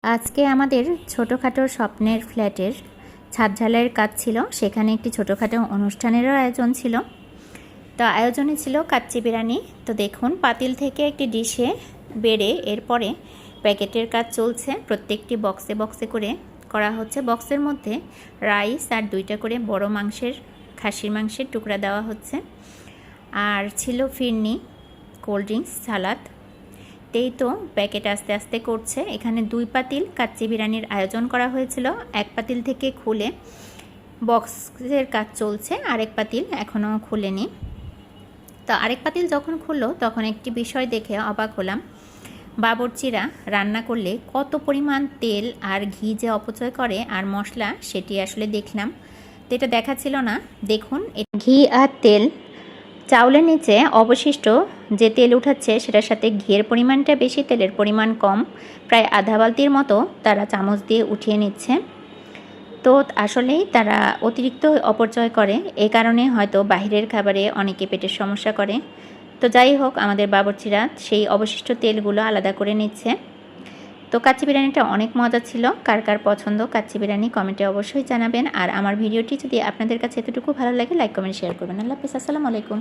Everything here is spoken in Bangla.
আজকে আমাদের ছোটোখাটো স্বপ্নের ফ্ল্যাটের ছাদ ঢালাইয়ের কাজ ছিল। সেখানে একটি ছোটোখাটো অনুষ্ঠানেরও আয়োজন ছিল। তো আয়োজনে ছিল কাচ্চি বিরিয়ানি। তো দেখুন, পাতিল থেকে একটি ডিশে বেড়ে এরপরে প্যাকেটের কাজ চলছে। প্রত্যেকটি বক্সে বক্সে করে করা হচ্ছে। বক্সের মধ্যে রাইস আর 2টা করে বড় খাসির মাংসের টুকরা দেওয়া হচ্ছে। আর ছিল ফিরনি, কোল্ড ড্রিঙ্কস, সালাদ। এই তো প্যাকেট আস্তে আস্তে করছে। এখানে 2 পাতিল কাচ্চি বিরিয়ানির আয়োজন করা হয়েছিল। এক পাতিল থেকে খুলে বক্সের কাজ চলছে, আরেক পাতিল এখনও খুলেনি। তো আরেক পাতিল যখন খুললো তখন একটি বিষয় দেখে অবাক হলাম। বাবুর্চিরা রান্না করলে কত পরিমাণ তেল আর ঘি যে অপচয় করে আর মশলা, সেটি আসলে দেখলাম। তো এটা দেখা ছিল না। দেখুন, ঘি আর তেল, চাউলের নিচে অবশিষ্ট যে তেল উঠাচ্ছে সেটার সাথে ঘিয়ের পরিমাণটা বেশি, তেলের পরিমাণ কম। প্রায় আধা বালতির মতো তারা চামচ দিয়ে উঠিয়ে নিচ্ছে। তো আসলেই তারা অতিরিক্ত অপচয় করে। এই কারণে হয়তো বাইরের খাবারে অনেকে পেটের সমস্যা করে। তো যাই হোক, আমাদের বাবুর্চিরা সেই অবশিষ্ট তেলগুলো আলাদা করে নিচ্ছে। তো কাচ্চি বিরিয়ানিটা অনেক মজা ছিল। কার কার পছন্দ কাচ্চি বিরিয়ানি কমেন্টে অবশ্যই জানাবেন। আর আমার ভিডিওটি যদি আপনাদের কাছে এতটুকু ভালো লাগে, লাইক কমেন্ট শেয়ার করবেন। আল্লাহ হাফেজ, আসসালামু আলাইকুম।